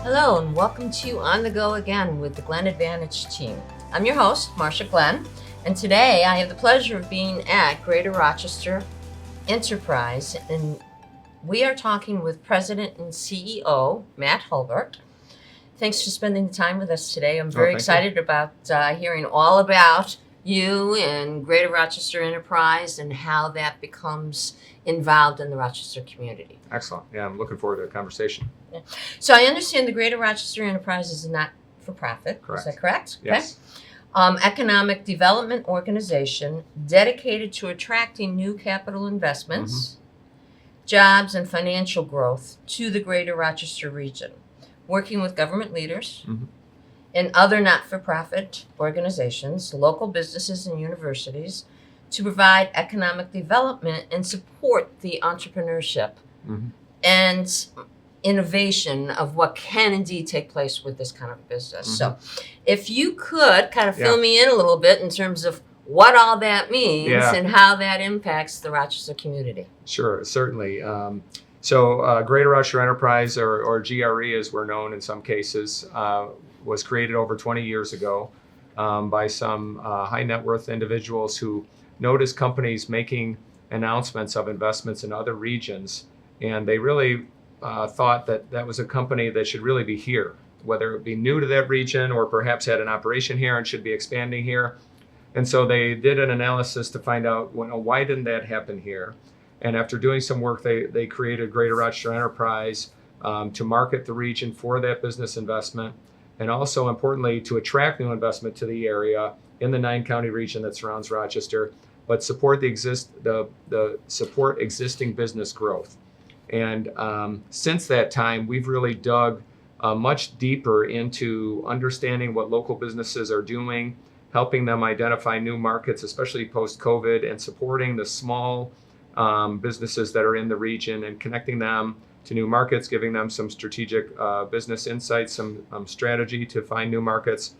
Hello and welcome to On the Go Again with the Glen Advantage team. I'm your host, Marcia Glenn, and today I have the pleasure of being at Greater Rochester Enterprise, and we are talking with President and CEO, Matt Hurlbutt. Thanks for spending the time with us today. I'm very excited about hearing all about you and Greater Rochester Enterprise and how that becomes involved in the Rochester community. Excellent. Yeah, I'm looking forward to the conversation. Yeah. So I understand the Greater Rochester Enterprise is a not-for-profit. Correct. Is that correct? Yes. Okay. Economic development organization dedicated to attracting new capital investments, jobs, and financial growth to the Greater Rochester region, working with government leaders and other not-for-profit organizations, local businesses, and universities to provide economic development and support the entrepreneurship and innovation of what can indeed take place with this kind of business. So if you could kind of fill me in a little bit in terms of what all that means and how that impacts the Rochester community. Sure, certainly. So Greater Rochester Enterprise, or GRE as we're known in some cases, was created over 20 years ago by some high net worth individuals who noticed companies making announcements of investments in other regions, and they really thought that that was a company that should really be here, whether it be new to that region or perhaps had an operation here and should be expanding here. And so they did an analysis to find out, well, why didn't that happen here? And after doing some work, they created Greater Rochester Enterprise to market the region for that business investment, and also importantly to attract new investment to the area in the 9-county region that surrounds Rochester, but support support existing business growth. And since that time, we've really dug much deeper into understanding what local businesses are doing, helping them identify new markets, especially post-COVID, and supporting the small businesses that are in the region and connecting them to new markets, giving them some strategic business insights, some strategy to find new markets,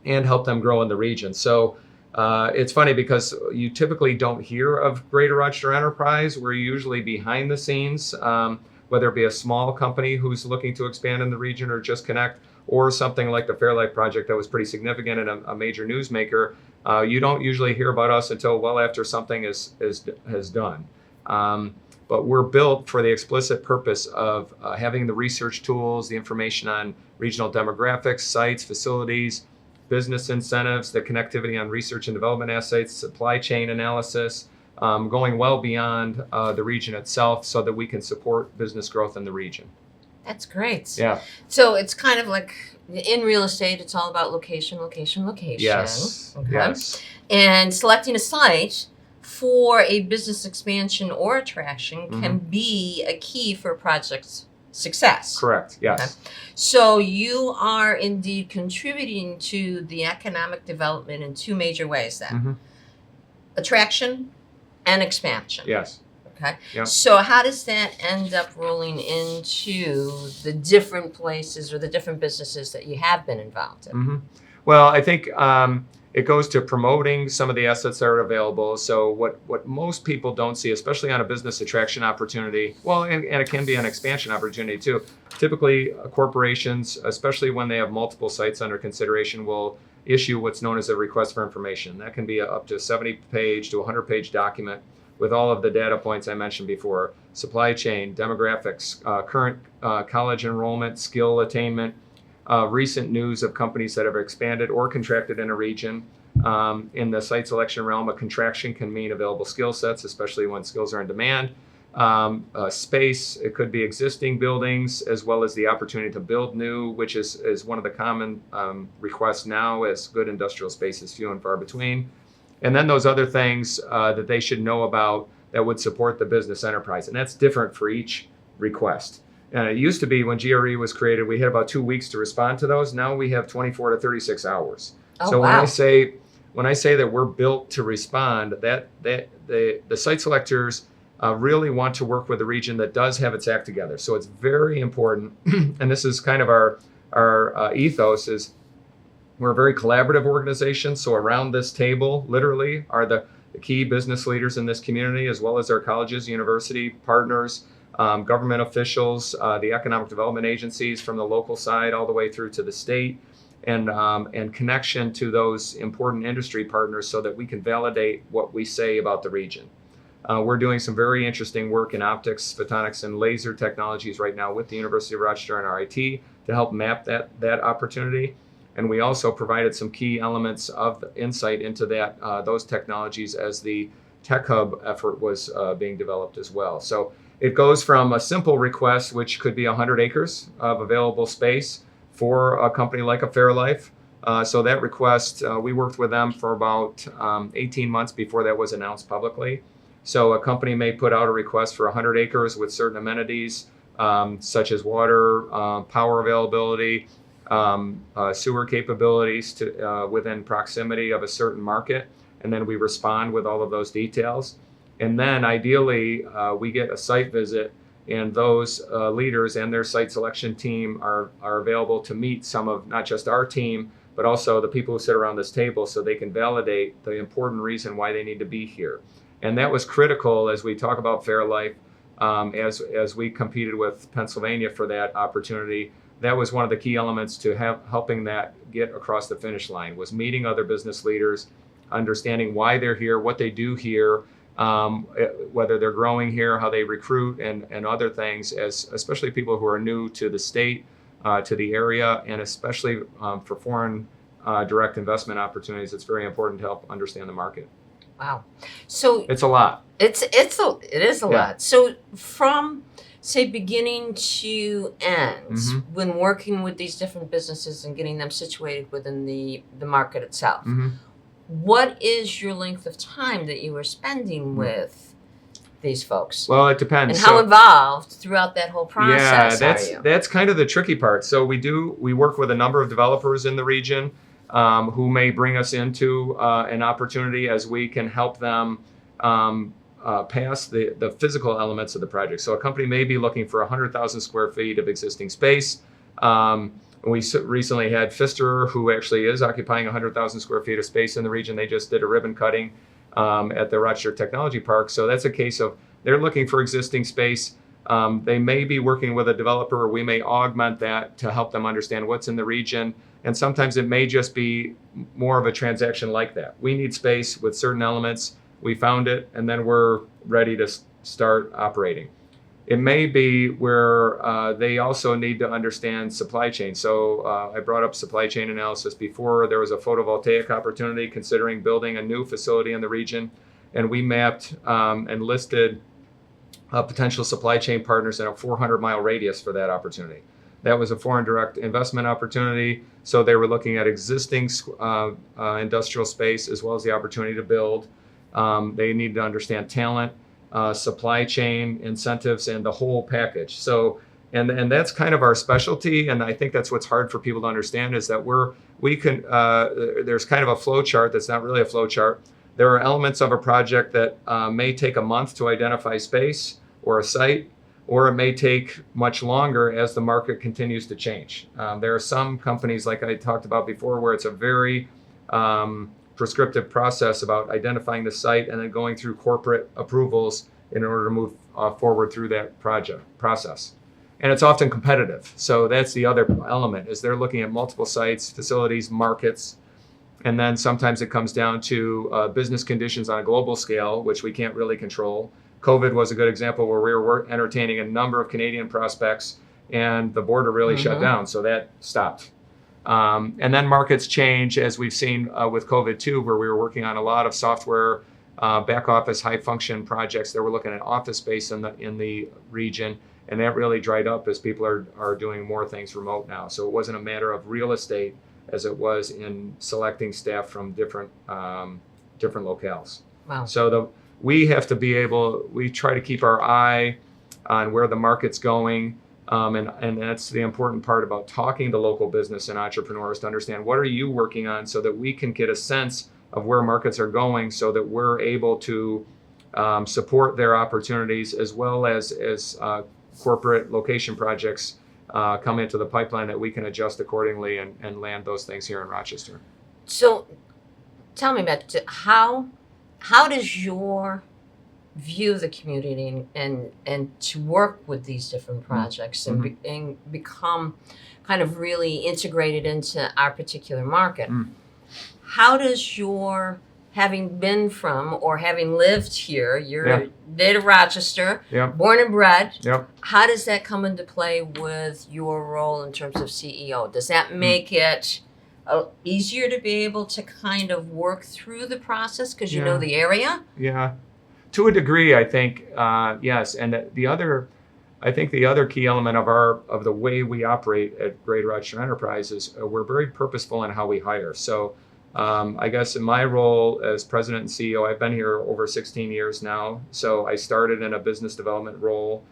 and help them grow in the region. So it's funny because you typically don't hear of Greater Rochester Enterprise. We're usually behind the scenes, whether it be a small company who's looking to expand in the region or just connect, or something like the Fairlife project that was pretty significant and a major newsmaker. You don't usually hear about us until well after something has done. But we're built for the explicit purpose of having the research tools, the information on regional demographics, sites, facilities, business incentives, the connectivity on research and development assets, supply chain analysis, going well beyond the region itself so that we can support business growth in the region. That's great. Yeah. So it's kind of like in real estate, it's all about location, location, location. Yes. Okay. Yes. And selecting a site for a business expansion or attraction can be a key for a project's success. Correct. Yes. Okay. So you are indeed contributing to the economic development in two major ways then. Attraction and expansion. Yes. Okay. Yep. So how does that end up rolling into the different places or the different businesses that you have been involved in? Well, I think it goes to promoting some of the assets that are available. So what most people don't see, especially on a business attraction opportunity, well, and it can be an expansion opportunity too. Typically, corporations, especially when they have multiple sites under consideration, will issue what's known as a request for information. That can be up to 70-page to 100-page document with all of the data points I mentioned before: supply chain, demographics, current college enrollment, skill attainment, recent news of companies that have expanded or contracted in a region. In the site selection realm, a contraction can mean available skill sets, especially when skills are in demand. Space, it could be existing buildings, as well as the opportunity to build new, which is one of the common requests now, as good industrial space is few and far between. And then those other things that they should know about that would support the business enterprise. And that's different for each request. And it used to be when GRE was created, we had about 2 weeks to respond to those. Now we have 24 to 36 hours. Oh, so wow. when I say that we're built to respond, that the site selectors really want to work with a region that does have its act together. So it's very important, and this is kind of our ethos, is we're a very collaborative organization. So around this table, literally, are the key business leaders in this community, as well as our colleges, university partners, government officials, the economic development agencies from the local side all the way through to the state, and connection to those important industry partners so that we can validate what we say about the region. We're doing some very interesting work in optics, photonics, and laser technologies right now with the University of Rochester and RIT to help map that opportunity. And we also provided some key elements of the insight into those technologies as the Tech Hub effort was being developed as well. So it goes from a simple request, which could be 100 acres of available space for a company like a fairlife. So that request, we worked with them for about 18 months before that was announced publicly. So a company may put out a request for 100 acres with certain amenities, such as water, power availability, sewer capabilities within proximity of a certain market. And then we respond with all of those details. And then ideally, we get a site visit, and those leaders and their site selection team are available to meet some of not just our team, but also the people who sit around this table so they can validate the important reason why they need to be here. And that was critical as we talk about fairlife, as we competed with Pennsylvania for that opportunity. That was one of the key elements to helping that get across the finish line, was meeting other business leaders, understanding why they're here, what they do here, whether they're growing here, how they recruit, and other things, especially people who are new to the state, to the area, and especially for foreign direct investment opportunities. It's very important to help understand the market. Wow. So it's a lot. It is a lot. So from, say, beginning to end, when working with these different businesses and getting them situated within the market itself, what is your length of time that you are spending with these folks? Well, it depends. And how involved throughout that whole process are you? That's kind of the tricky part. So we work with a number of developers in the region who may bring us into an opportunity as we can help them pass the physical elements of the project. So a company may be looking for 100,000 square feet of existing space. We recently had Pfisterer, who actually is occupying 100,000 square feet of space in the region. They just did a ribbon cutting at the Rochester Technology Park. So that's a case of they're looking for existing space. They may be working with a developer, or we may augment that to help them understand what's in the region. And sometimes it may just be more of a transaction like that. We need space with certain elements. We found it, and then we're ready to start operating. It may be where they also need to understand supply chain. So I brought up supply chain analysis before. There was a photovoltaic opportunity considering building a new facility in the region, and we mapped and listed potential supply chain partners in a 400-mile radius for that opportunity. That was a foreign direct investment opportunity. So they were looking at existing industrial space as well as the opportunity to build. They needed to understand talent, supply chain, incentives, and the whole package. So, and that's kind of our specialty. And I think that's what's hard for people to understand is that there's kind of a flow chart that's not really a flow chart. There are elements of a project that may take a month to identify space or a site, or it may take much longer as the market continues to change. There are some companies, like I talked about before, where it's a very prescriptive process about identifying the site and then going through corporate approvals in order to move forward through that process. And it's often competitive. So that's the other element, is they're looking at multiple sites, facilities, markets, and then sometimes it comes down to business conditions on a global scale, which we can't really control. COVID was a good example where we were entertaining a number of Canadian prospects and the border really shut down, so that stopped. And then markets change, as we've seen with COVID too, where we were working on a lot of software, back office, high function projects that were looking at office space in the region, and that really dried up as people are doing more things remote now. So it wasn't a matter of real estate as it was in selecting staff from different locales. Wow. So we have to be able, we try to keep our eye on where the market's going. And that's the important part about talking to local business and entrepreneurs to understand what are you working on so that we can get a sense of where markets are going so that we're able to support their opportunities as well as corporate location projects come into the pipeline that we can adjust accordingly and land those things here in Rochester. So tell me, Matt, how does your view the community and to work with these different projects and become kind of really integrated into our particular market. How does your having been from or having lived here, you're native Rochester, born and bred, how does that come into play with your role in terms of CEO? Does that make it easier to be able to kind of work through the process because you know the area? Yeah, to a degree, I think, yes. And I think the other key element of the way we operate at Greater Rochester Enterprise is we're very purposeful in how we hire. So I guess in my role as president and CEO, I've been here over 16 years now. So I started in a business development role.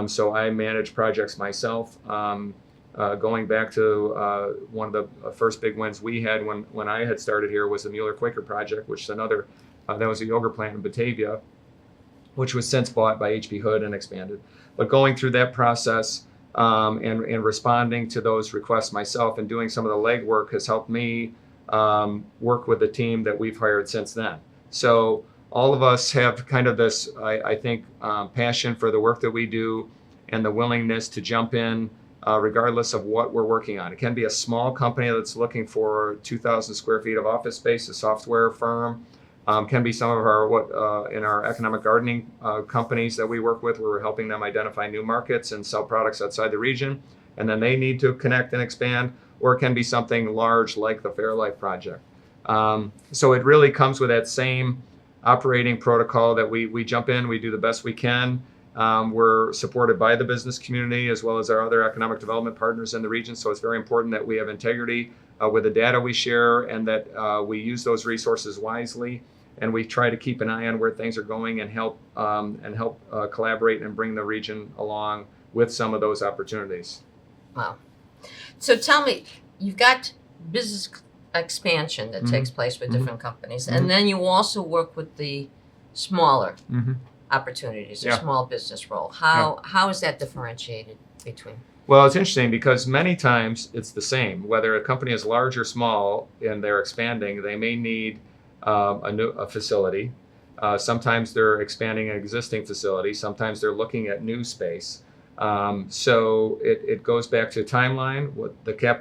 So I manage projects myself. Going back to one of the first big wins we had when I had started here was the Mueller Quaker project, which is another, that was a yogurt plant in Batavia, which was since bought by H.B. Hood and expanded. But going through that process and responding to those requests myself and doing some of the legwork has helped me work with the team that we've hired since then. So all of us have kind of this, I think, passion for the work that we do and the willingness to jump in regardless of what we're working on. It can be a small company that's looking for 2,000 square feet of office space, a software firm. Can be some of our in our economic gardening companies that we work with, where we're helping them identify new markets and sell products outside the region, and then they need to connect and expand. Or it can be something large like the Fairlife project. So it really comes with that same operating protocol that we jump in, we do the best we can. We're supported by the business community as well as our other economic development partners in the region. So it's very important that we have integrity with the data we share and that we use those resources wisely. And we try to keep an eye on where things are going and help collaborate and bring the region along with some of those opportunities. Wow. So tell me, you've got business expansion that takes place with different companies, and then you also work with the smaller opportunities, the small business role. How is that differentiated between? Well, it's interesting because many times it's the same. Whether a company is large or small and they're expanding, they may need a facility. Sometimes they're expanding an existing facility. Sometimes they're looking at new space. So it goes back to timeline,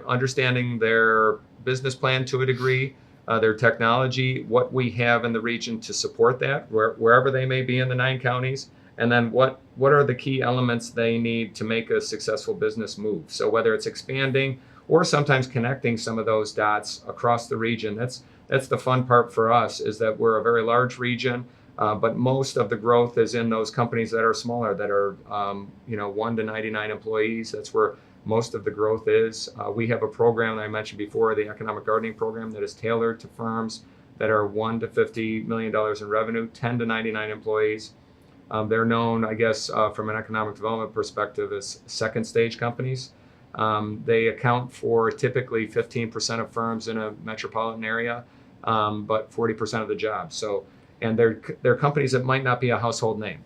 understanding their business plan to a degree, their technology, what we have in the region to support that, wherever they may be in the 9 counties, and then what are the key elements they need to make a successful business move. So whether it's expanding or sometimes connecting some of those dots across the region, that's the fun part for us, is that we're a very large region. But most of the growth is in those companies that are smaller, that are 1 to 99 employees. That's where most of the growth is. We have a program that I mentioned before, the economic gardening program, that is tailored to firms that are $1 to $50 million in revenue, 10 to 99 employees. They're known, I guess, from an economic development perspective, as second stage companies. They account for typically 15% of firms in a metropolitan area, but 40% of the jobs. And they're companies that might not be a household name.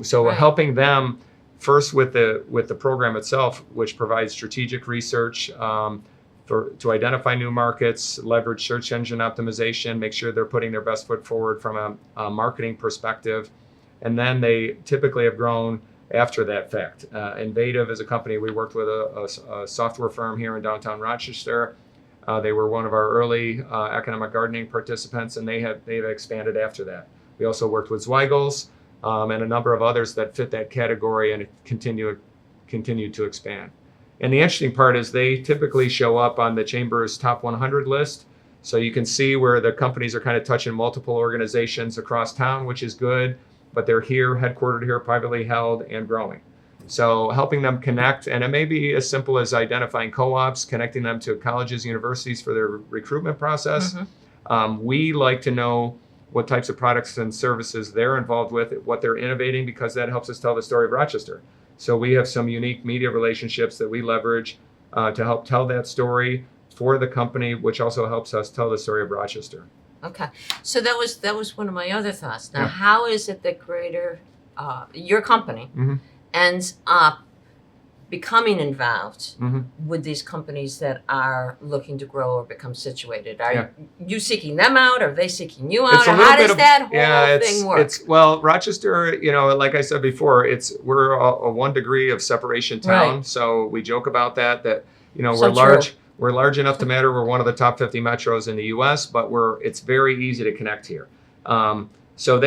So helping them first with the program itself, which provides strategic research to identify new markets, leverage search engine optimization, make sure they're putting their best foot forward from a marketing perspective. And then they typically have grown after that fact. Invative is a company we worked with, a software firm here in downtown Rochester. They were one of our early economic gardening participants, and they've expanded after that. We also worked with Zweigels and a number of others that fit that category and continue to expand. And the interesting part is they typically show up on the Chamber's top 100 list. So you can see where the companies are kind of touching multiple organizations across town, which is good, but they're here, headquartered here, privately held, and growing. So helping them connect, and it may be as simple as identifying co-ops, connecting them to colleges, universities for their recruitment process. We like to know what types of products and services they're involved with, what they're innovating, because that helps us tell the story of Rochester. So we have some unique media relationships that we leverage to help tell that story for the company, which also helps us tell the story of Rochester. Okay, so that was one of my other thoughts. Now, how is it that your company ends up becoming involved Mhm. with these companies that are looking to grow or become situated? Are Yeah. you seeking them out? Are they seeking you out? It's a Or little how bit does of- that whole yeah, thing work? well, Rochester, like I said before, we're a 1 degree of separation town. Right. So we joke about that So we're true. large. We're large enough to matter. We're one of the top 50 metros in the U.S., but it's very easy to connect here. So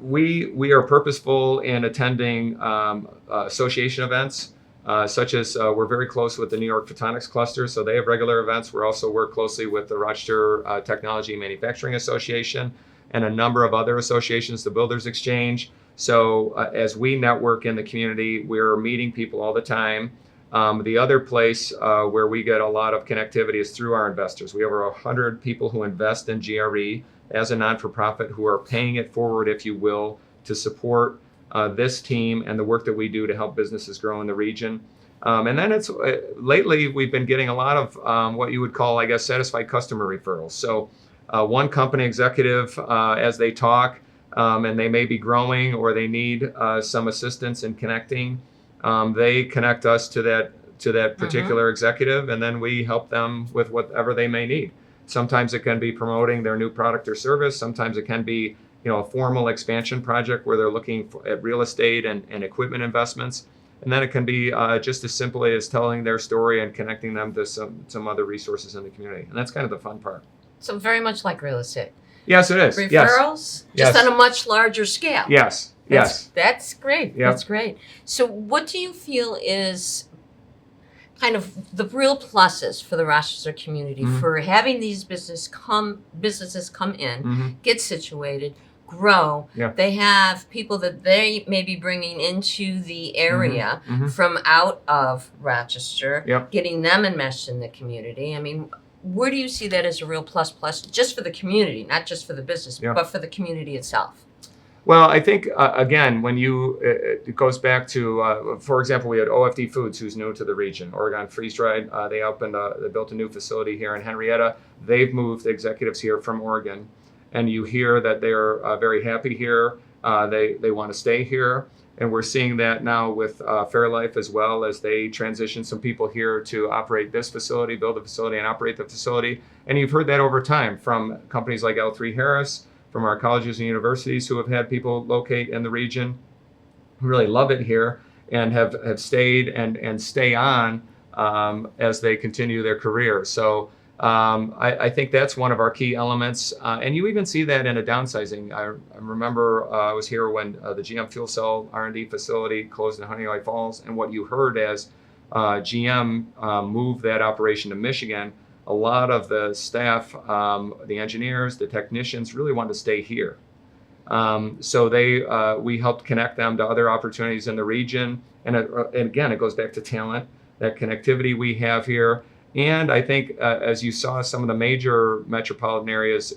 we are purposeful in attending association events. Such as we're very close with the New York Photonics Cluster, so they have regular events. We also work closely with the Rochester Technology and Manufacturing Association and a number of other associations, the Builders Exchange. So as we network in the community, we're meeting people all the time. The other place where we get a lot of connectivity is through our investors. We have over 100 people who invest in GRE as a non-for-profit who are paying it forward, if you will, to support this team and the work that we do to help businesses grow in the region. And then lately we've been getting a lot of what you would call, I guess, satisfied customer referrals. So one company executive, as they talk, and they may be growing or they need some assistance in connecting, they connect us to that particular executive, and then we help them with whatever they may need. Sometimes it can be promoting their new product or service. Sometimes it can be a formal expansion project where they're looking at real estate and equipment investments. And then it can be just as simply as telling their story and connecting them to some other resources in the community. And that's kind of the fun part. So very much like real estate. Yes, it is. Referrals, Yes. just on a much larger scale. Yes. Yes. That's great. Yep. That's great. So what do you feel is kind of the real pluses for the Rochester community for having these businesses come in, get situated, grow? Yeah. They have people that they may be bringing into the area from out of Rochester, Yep. getting them enmeshed in the community. I mean, where do you see that as a real plus just for the community, not just for the business, Yeah. but for the community itself? Well, I think, again, when it goes back to, for example, we had OFD Foods, who's new to the region, Oregon Freeze Dried. They built a new facility here in Henrietta. They've moved executives here from Oregon. And you hear that they're very happy here. They want to stay here. And we're seeing that now with Fairlife as well, as they transition some people here to operate this facility, build the facility, and operate the facility. And you've heard that over time from companies like L3 Harris, from our colleges and universities who have had people locate in the region, who really love it here and have stayed and stay on as they continue their career. So I think that's one of our key elements. And you even see that in a downsizing. I remember I was here when the GM fuel cell R&D facility closed in Honeywell Falls, and what you heard as GM moved that operation to Michigan, a lot of the staff, the engineers, the technicians really wanted to stay here. So we helped connect them to other opportunities in the region. And again, it goes back to talent, that connectivity we have here. And I think as you saw some of the major metropolitan areas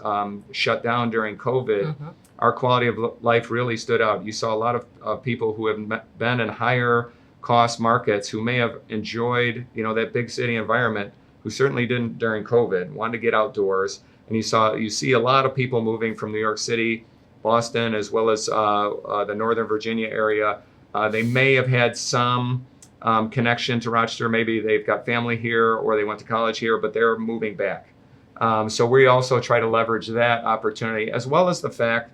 shut down during COVID, our quality of life really stood out. You saw a lot of people who have been in higher cost markets who may have enjoyed that big city environment, who certainly didn't during COVID, wanted to get outdoors. And you see a lot of people moving from New York City, Boston, as well as the Northern Virginia area. They may have had some connection to Rochester. Maybe they've got family here or they went to college here, but they're moving back. So we also try to leverage that opportunity, as well as the fact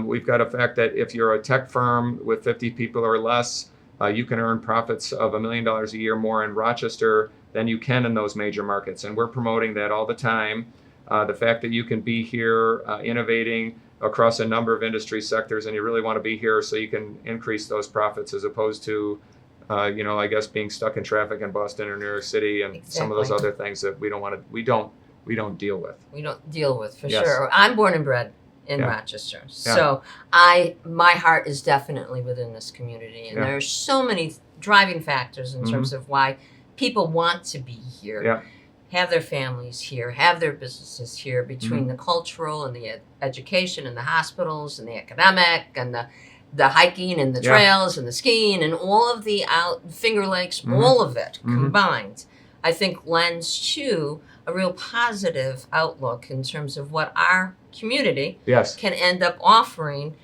we've got a fact that if you're a tech firm with 50 people or less, you can earn profits of $1 million a year more in Rochester than you can in those major markets. And we're promoting that all the time. The fact that you can be here innovating across a number of industry sectors, and you really want to be here so you can increase those profits, as opposed to I guess being stuck in traffic in Boston or New York City and some of those other things that we don't deal with. We don't deal with for sure. I'm born and bred in Rochester, so my heart is definitely within this community, and there are so many driving factors in terms of why people want to be here, have their families here, have their businesses here, between the cultural and the education and the hospitals and the academic and the hiking and the trails and the skiing and all of the Finger Lakes, all of it combined, I think lends to a real positive outlook in terms of what our community can end up offering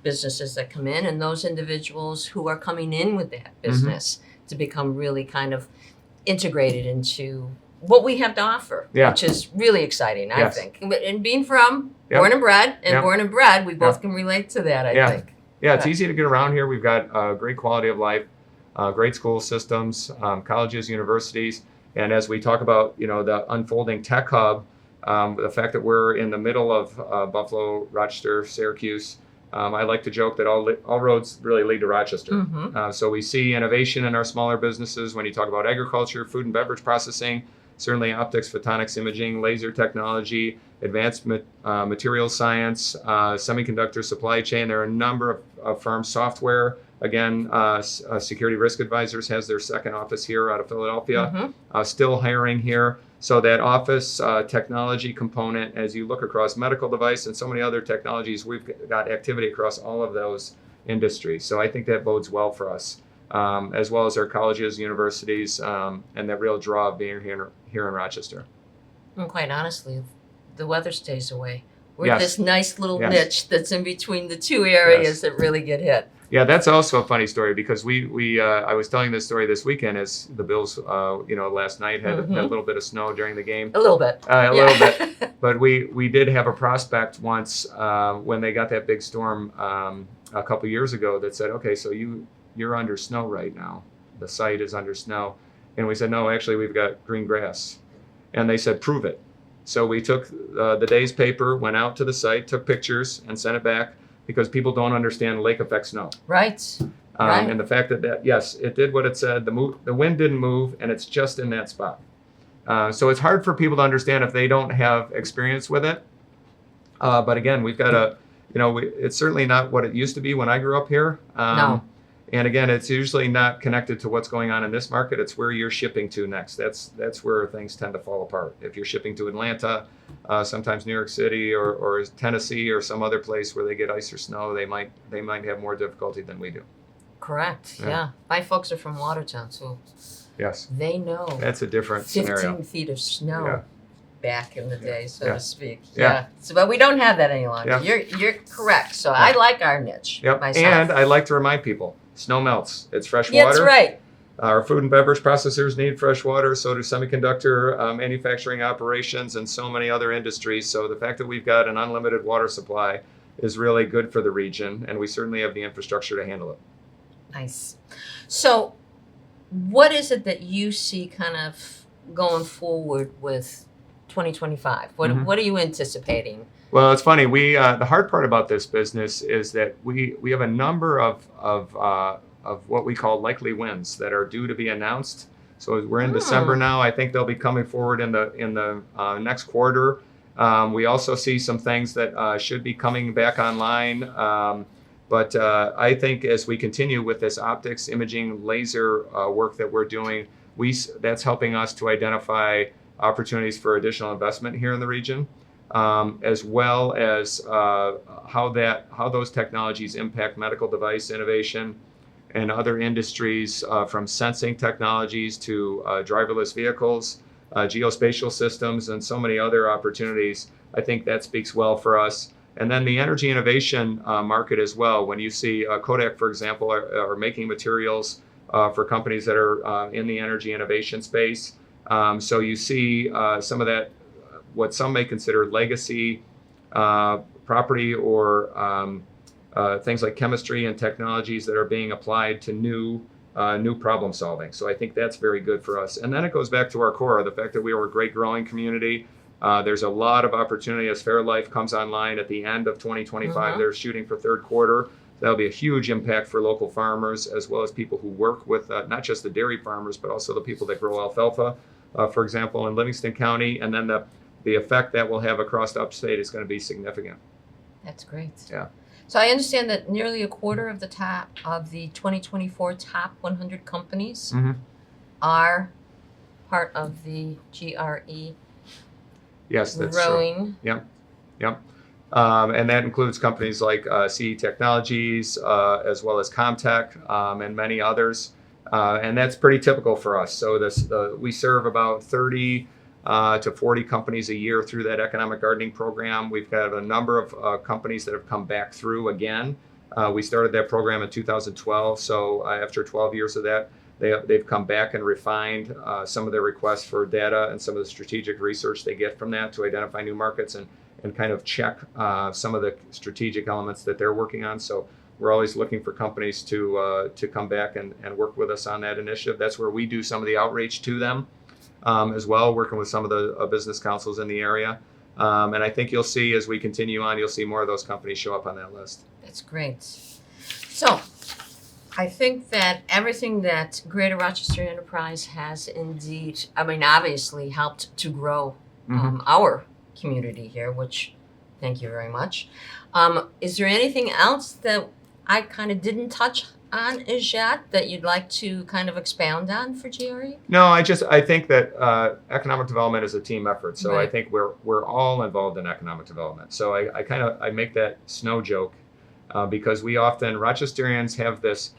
businesses that come in and those individuals who are coming in with that business to become really kind of integrated into what we have to offer, which is really exciting, I think. And being from born and bred, we both can relate to that, I think. Yeah, it's easy to get around here. We've got great quality of life, great school systems, colleges, universities. And as we talk about, the unfolding tech hub, the fact that we're in the middle of Buffalo, Rochester, Syracuse, I like to joke that all roads really lead to Rochester. So we see innovation in our smaller businesses when you talk about agriculture, food and beverage processing, certainly optics, photonics imaging, laser technology, advanced materials science, semiconductor supply chain. There are a number of firms, software. Again, Security Risk Advisors has their second office here out of Philadelphia, still hiring here. So that office technology component, as you look across medical device and so many other technologies, we've got activity across all of those industries. So I think that bodes well for us, as well as our colleges, universities, and that real draw of being here in Rochester. And quite honestly, the weather stays away. We're this nice little niche that's in between the two areas that really get hit. Yeah, that's also a funny story because I was telling this story this weekend as the Bills, last night had a little bit of snow during the game. A little bit. Little bit. But we did have a prospect once when they got that big storm a couple years ago that said, okay, so you're under snow right now. The site is under snow. And we said, no, actually we've got green grass. And they said, prove it. So we took the day's paper, went out to the site, took pictures, and sent it back because people don't understand lake effect snow. Right. And the fact that, yes, it did what it said. The wind didn't move, and it's just in that spot. So it's hard for people to understand if they don't have experience with it. But again, we've got it's certainly not what it used to be when I grew up here. No. And again, it's usually not connected to what's going on in this market. It's where you're shipping to next. That's where things tend to fall apart. If you're shipping to Atlanta, sometimes New York City or Tennessee or some other place where they get ice or snow, they might have more difficulty than we do. Correct. Yeah. My folks are from Watertown, so they know. That's a different 15 scenario. feet of snow back in the day, so to speak. Yeah. So, but we don't have that any longer. You're correct. So I like our niche myself. And I like to remind people, snow melts. It's fresh water. Yeah, that's right. Our food and beverage processors need fresh water. So do semiconductor manufacturing operations and so many other industries. So the fact that we've got an unlimited water supply is really good for the region, and we certainly have the infrastructure to handle it. Nice. So what is it that you see kind of going forward with 2025? What are you anticipating? Well, it's funny. We the hard part about this business is that we have a number of what we call likely wins that are due to be announced. So we're in December now. I think they'll be coming forward in the next quarter. We also see some things that should be coming back online. But I think as we continue with this optics, imaging, laser work that we're doing, that's helping us to identify opportunities for additional investment here in the region. As well as how those technologies impact medical device innovation and other industries, from sensing technologies to driverless vehicles, geospatial systems, and so many other opportunities. I think that speaks well for us. And then the energy innovation market as well. When you see Kodak, for example, are making materials for companies that are in the energy innovation space. So you see some of that, what some may consider legacy property or things like chemistry and technologies that are being applied to new problem solving. So I think that's very good for us. And then it goes back to our core, the fact that we are a great growing community. There's a lot of opportunity as fairlife comes online at the end of 2025. They're shooting for third quarter. That'll be a huge impact for local farmers as well as people who work with not just the dairy farmers, but also the people that grow alfalfa, for example, in Livingston County. And then the effect that will have across the upstate is going to be significant. That's great. Yeah. So I understand that nearly a quarter of the 2024 top 100 companies are part of the GRE. Yes, that's growing. True. Yep. And that includes companies like CE Technologies, as well as Comtech, and many others. And that's pretty typical for us. So we serve about 30 to 40 companies a year through that economic gardening program. We've got a number of companies that have come back through again. We started that program in 2012. So after 12 years of that, They've come back and refined some of their requests for data and some of the strategic research they get from that to identify new markets and kind of check some of the strategic elements that they're working on. So we're always looking for companies to come back and work with us on that initiative. That's where we do some of the outreach to them as well, working with some of the business councils in the area. And I think you'll see as we continue on, you'll see more of those companies show up on that list. That's great. So I think that everything that Greater Rochester Enterprise has indeed, obviously helped to grow our community here, which thank you very much. Is there anything else that I kind of didn't touch on as yet that you'd like to kind of expound on for GRE? No, I think that economic development is a team effort. So Right. I think we're all involved in economic development. So I make that snow joke because we often, Rochesterians have this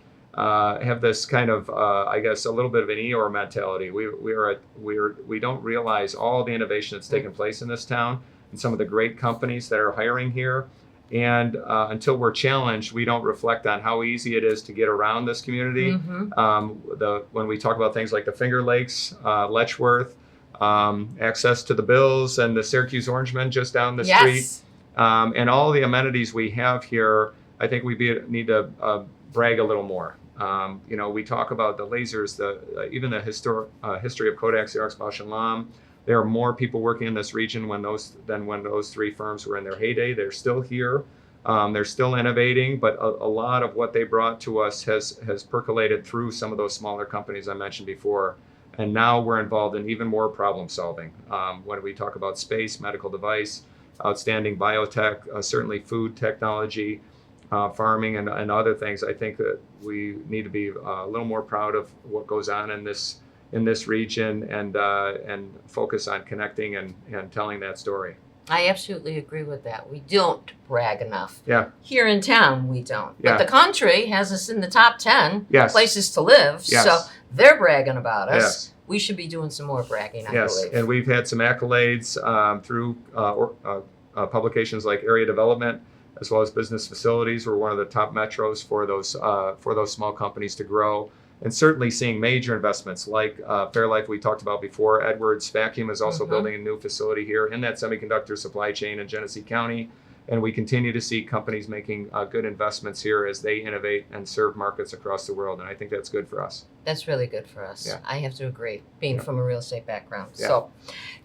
kind of I guess a little bit of an Eeyore mentality. We don't realize all the innovation that's taken place in this town and some of the great companies that are hiring here. And until we're challenged, we don't reflect on how easy it is to get around this community. When we talk about things like the Finger Lakes, Letchworth, access to the Bills and the Syracuse Orangemen just down the street, and all the amenities we have here, I think we need to brag a little more. We talk about the lasers, even the history of Kodak, Xerox, Bausch and Lomb. There are more people working in this region than when those three firms were in their heyday. They're still here. They're still innovating, but a lot of what they brought to us has percolated through some of those smaller companies I mentioned before. And now we're involved in even more problem solving. When we talk about space, medical device, outstanding biotech, certainly food technology, farming and other things, I think that we need to be a little more proud of what goes on in this region and focus on connecting and telling that story. I absolutely agree with that. We don't brag enough. Yeah. Here in town, we don't. Yeah. But the country has us in the top 10 Yes. places to live. Yes. So they're bragging about us. Yes. We should be doing some more bragging, I Yes, believe. and we've had some accolades through publications like Area Development, as well as Business Facilities. We're one of the top metros for those small companies to grow. And certainly seeing major investments like Fairlife we talked about before. Edwards Vacuum is also building a new facility here in that semiconductor supply chain in Genesee County. And we continue to see companies making good investments here as they innovate and serve markets across the world. And I think that's good for us. That's really good for us. Yeah. I have to agree, being from a real estate background. Yeah. So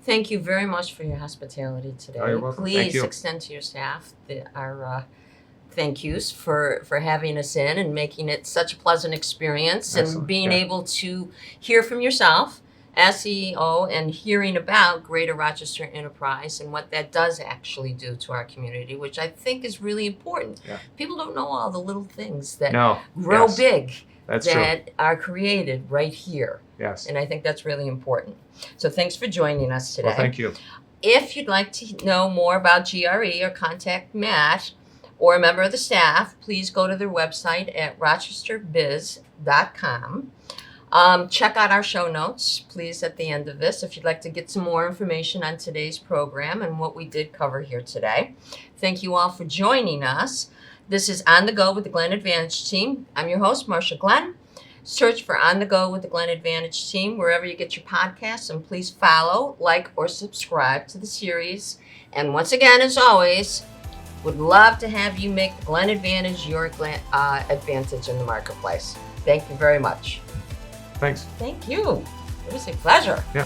thank you very much for your hospitality today. Oh, you're welcome. Please Thank you. extend to your staff our thank yous for having us in and making it such a pleasant experience. Excellent. And being Yeah. able to hear from yourself as CEO and hearing about Greater Rochester Enterprise and what that does actually do to our community, which I think is really important. Yeah. People don't know all the little things that No. grow Yes. big That's true. that are created right here. Yes. And I think that's really important. So thanks for joining us today. Well, thank you. If you'd like to know more about GRE or contact Matt or a member of the staff, please go to their website at rochesterbiz.com. Check out our show notes, please, at the end of this, if you'd like to get some more information on today's program and what we did cover here today. Thank you all for joining us. This is On the Go with the Glenn Advantage Team. I'm your host, Marcia Glenn. Search for On the Go with the Glenn Advantage Team wherever you get your podcasts, and please follow, like, or subscribe to the series. And once again, as always, would love to have you make the Glenn Advantage your advantage in the marketplace. Thank you very much. Thanks. Thank you. It was a pleasure. Yeah.